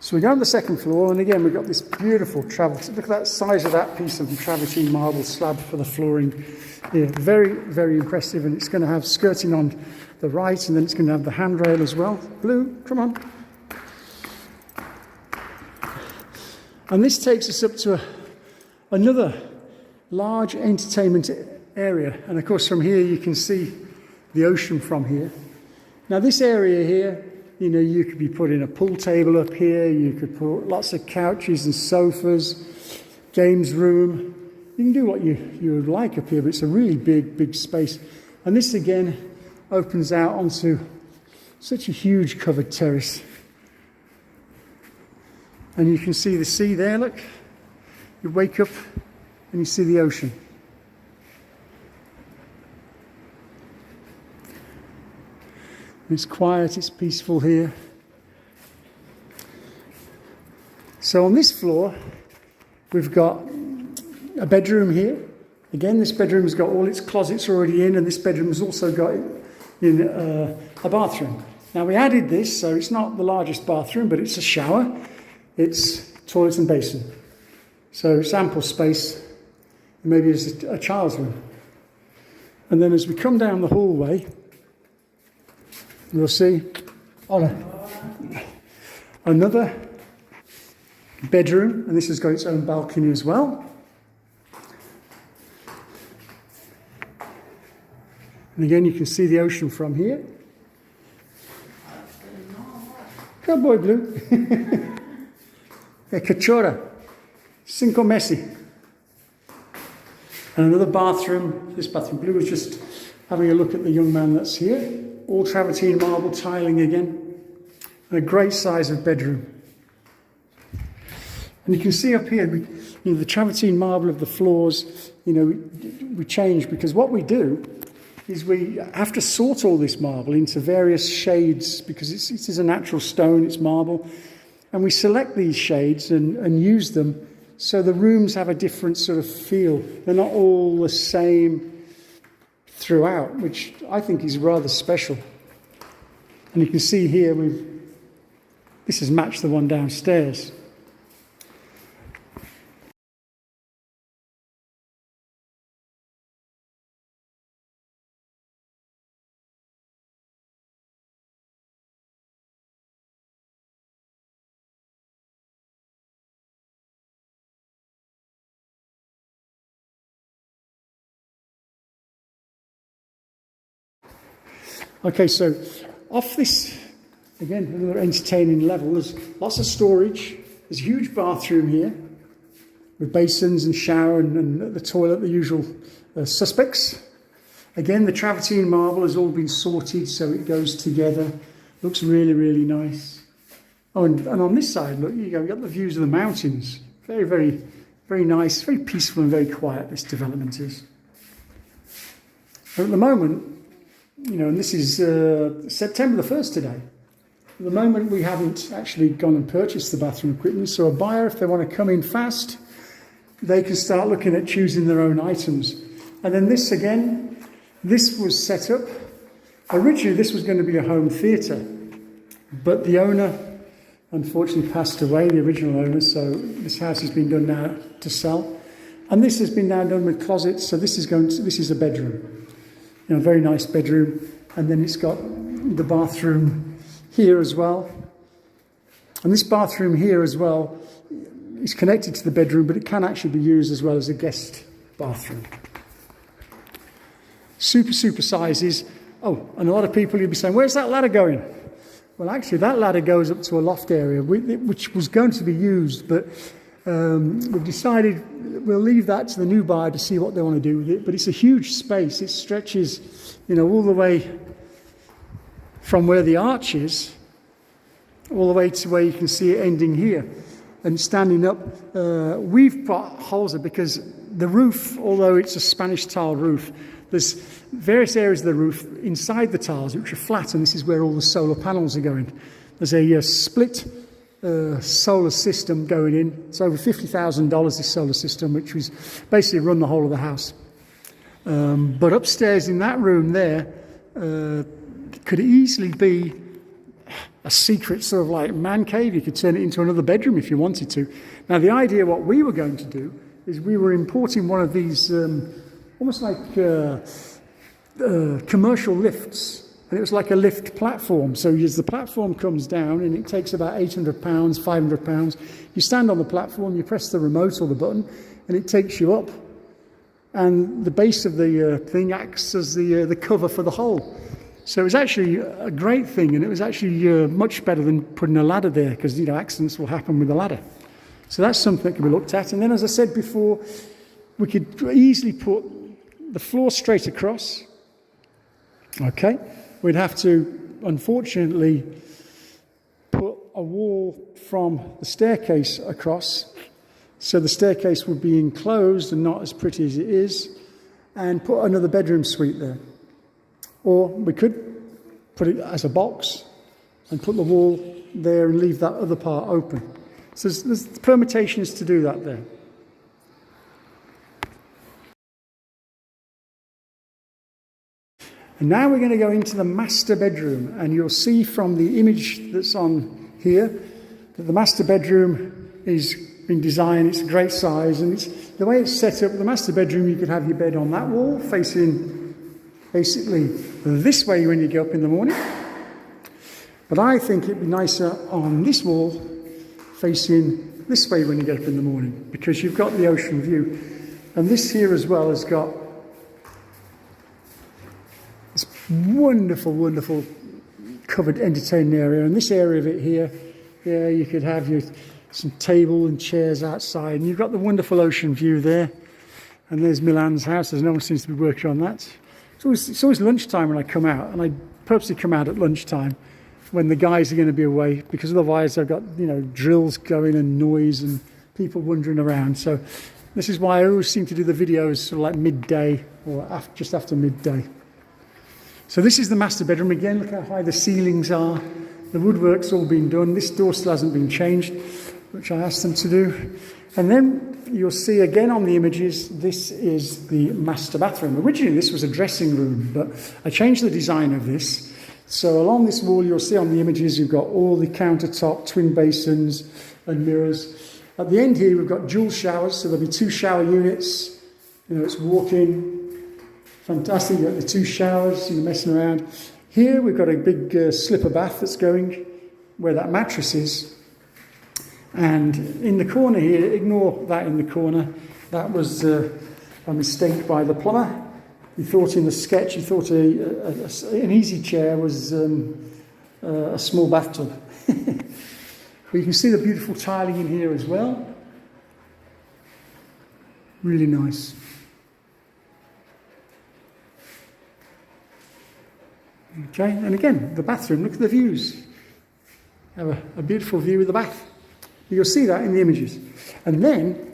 So we go on the second floor, and again we've got this beautiful travertine. Look at that size of that piece of travertine marble slab for the flooring here. Very, very impressive, and it's going to have skirting on the right, and then it's going to have the handrail as well. Blue, come on. And this takes us up to another large entertainment area, and of course from here you can see the ocean from here. Now this area here, you know, you could be putting a pool table up here, you could put lots of couches and sofas, games room. You can do what you would like up here, but it's a really big space. And this again opens out onto such a huge covered terrace. And you can see the sea there, look. You wake up and you see the ocean. It's quiet, it's peaceful here. So on this floor, we've got a bedroom here. Again, this bedroom has got all its closets already in, and this bedroom has also got in a bathroom. Now we added this, so it's not the largest bathroom, but it's a shower. It's toilet and basin. So it's ample space. Maybe it's a child's room. And then as we come down the hallway, you'll see another bedroom, and this has got its own balcony as well. And again, you can see the ocean from here. Good boy, Blue. Cachorra. Cinco Messi. And another bathroom. This bathroom. Blue is just having a look at the young man that's here. All travertine marble tiling again. And a great size of bedroom. And you can see up here, the travertine marble of the floors, we change, because what we do is we have to sort all this marble into various shades, because it is a natural stone, it's marble. And we select these shades and use them so the rooms have a different sort of feel. They're not all the same throughout, which I think is rather special. And you can see here, this has matched the one downstairs. Okay, so off this, again, another entertaining level, there's lots of storage. There's a huge bathroom here with basins and shower and the toilet, the usual suspects. Again, the travertine marble has all been sorted so it goes together. Looks really, really nice. Oh, and on this side, look, you've got the views of the mountains. Very, very, very nice, very peaceful and very quiet, this development is. But at the moment, and this is September the 1st today. At the moment, we haven't actually gone and purchased the bathroom equipment, so a buyer, if they want to come in fast, they can start looking at choosing their own items. And then this again, this was set up. Originally, this was going to be a home theatre, but the owner unfortunately passed away, the original owner, so this house has been done now to sell. And this has been now done with closets, so this is a bedroom. A very nice bedroom, and then it's got the bathroom here as well. And this bathroom here as well is connected to the bedroom, but it can actually be used as well as a guest bathroom. Super, super sizes. Oh, and a lot of people, you'll be saying, where's that ladder going? Well, actually, that ladder goes up to a loft area, which was going to be used, but we've decided we'll leave that to the new buyer to see what they want to do with it. But it's a huge space. It stretches, all the way from where the arch is, all the way to where you can see it ending here. And standing up, we've put holes in because the roof, although it's a Spanish tile roof, there's various areas of the roof inside the tiles which are flat, and this is where all the solar panels are going. There's a split solar system going in. It's over $50,000, this solar system, which was basically run the whole of the house. But upstairs in that room there could easily be a secret sort of like man cave. You could turn it into another bedroom if you wanted to. Now the idea, what we were going to do, is we were importing one of these almost like commercial lifts. And it was like a lift platform. So as the platform comes down, and it takes about 800 pounds, 500 pounds, you stand on the platform, you press the remote or the button, and it takes you up. And the base of the thing acts as the cover for the hole. So it was actually a great thing, and it was actually much better than putting a ladder there, because, you know, accidents will happen with a ladder. So that's something that can be looked at. And then, as I said before, we could easily put the floor straight across. Okay. We'd have to, unfortunately, put a wall from the staircase across, so the staircase would be enclosed and not as pretty as it is, and put another bedroom suite there. Or we could put it as a box and put the wall there and leave that other part open. So there's permutations to do that there. And now we're going to go into the master bedroom, and you'll see from the image that's on here that the master bedroom is been designed. It's a great size, and it's the way it's set up. The master bedroom, you could have your bed on that wall facing basically this way when you get up in the morning, but I think it'd be nicer on this wall facing this way when you get up in the morning, because you've got the ocean view. And this here as well has got this wonderful, wonderful covered entertaining area. And this area of it here, yeah, you could have some table and chairs outside. And you've got the wonderful ocean view there. And there's Milan's house. There's no one seems to be working on that. It's always lunchtime when I come out. And I purposely come out at lunchtime when the guys are going to be away, because otherwise I've got, you know, drills going and noise and people wandering around. So this is why I always seem to do the videos sort of like midday or just after midday. So this is the master bedroom. Again, look how high the ceilings are. The woodwork's all been done. This door still hasn't been changed, which I asked them to do. And then you'll see again on the images, this is the master bathroom. Originally this was a dressing room, but I changed the design of this. So along this wall, you'll see on the images, you've got all the countertop, twin basins and mirrors. At the end here, we've got dual showers, so there'll be 2 shower units. You know, it's walk-in. Fantastic, you've got the 2 showers, you're messing around. Here, we've got a big slipper bath that's going where that mattress is. And in the corner here, ignore that in the corner. That was a mistake by the plumber. He thought in the sketch, he thought an easy chair was a small bathtub. But you can see the beautiful tiling in here as well. Really nice. Okay, and again, the bathroom, look at the views. Have a beautiful view of the bath. You'll see that in the images. And then,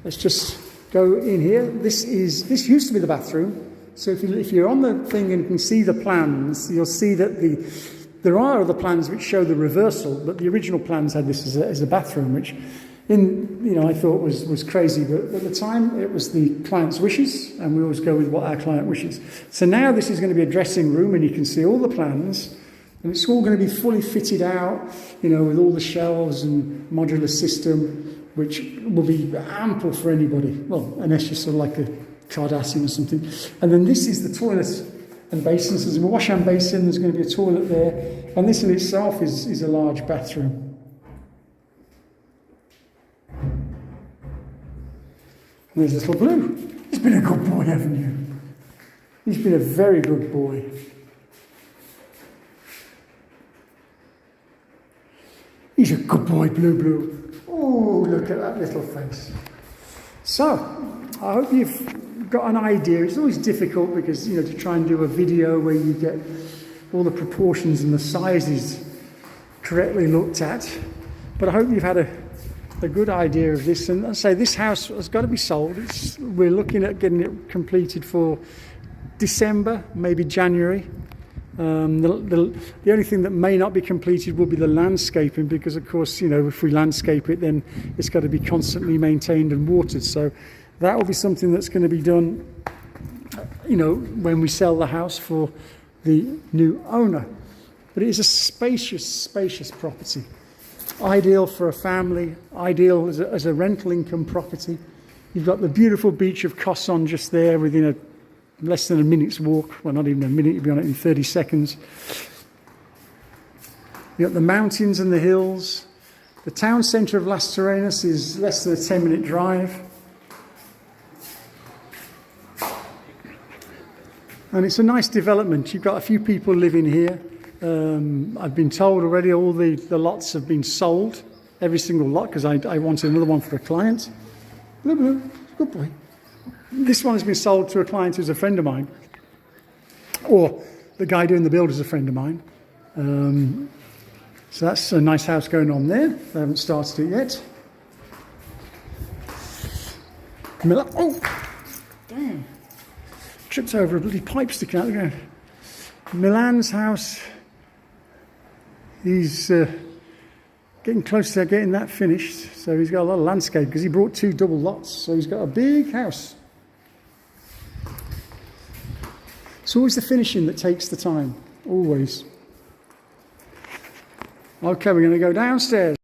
let's just go in here. This used to be the bathroom. So if you're on the thing and you can see the plans, you'll see that there are other plans which show the reversal, but the original plans had this as a bathroom, which I thought was crazy. But at the time, it was the client's wishes, and we always go with what our client wishes. So now this is going to be a dressing room, and you can see all the plans, and it's all going to be fully fitted out, with all the shelves and modular system, which will be ample for anybody. Well, unless you're sort of like a Cardassian or something. And then this is the toilet and basins. There's a wash and basin. There's going to be a toilet there. And this in itself is a large bathroom. And there's little Blue. He's been a good boy, haven't you? He's been a very good boy. He's a good boy, Blue. Oh, look at that little face. So, I hope you've got an idea. It's always difficult because, to try and do a video where you get all the proportions and the sizes correctly looked at. But I hope you've had a good idea of this. And I say this house has got to be sold. We're looking at getting it completed for December, maybe January. The only thing that may not be completed will be the landscaping, because of course, if we landscape it, then it's got to be constantly maintained and watered. So that will be something that's going to be done, when we sell the house for the new owner. But it is a spacious property. Ideal for a family, ideal as a rental income property. You've got the beautiful beach of Coson just there within less than a minute's walk. Well, not even a minute, you'll be on it in 30 seconds. You've got the mountains and the hills. The town centre of Las Terrenas is less than a 10-minute drive. And it's a nice development. You've got a few people living here. I've been told already all the lots have been sold. Every single lot, because I wanted another one for a client. Blue, good boy. This one has been sold to a client who's a friend of mine. Or the guy doing the build is a friend of mine. So that's a nice house going on there. They haven't started it yet. Oh, damn. Tripped over a bloody pipe sticking out the ground. Milan's house. He's getting close to getting that finished. So he's got a lot of landscape because he brought 2 double lots. So he's got a big house. It's always the finishing that takes the time. Always. Okay, we're going to go downstairs.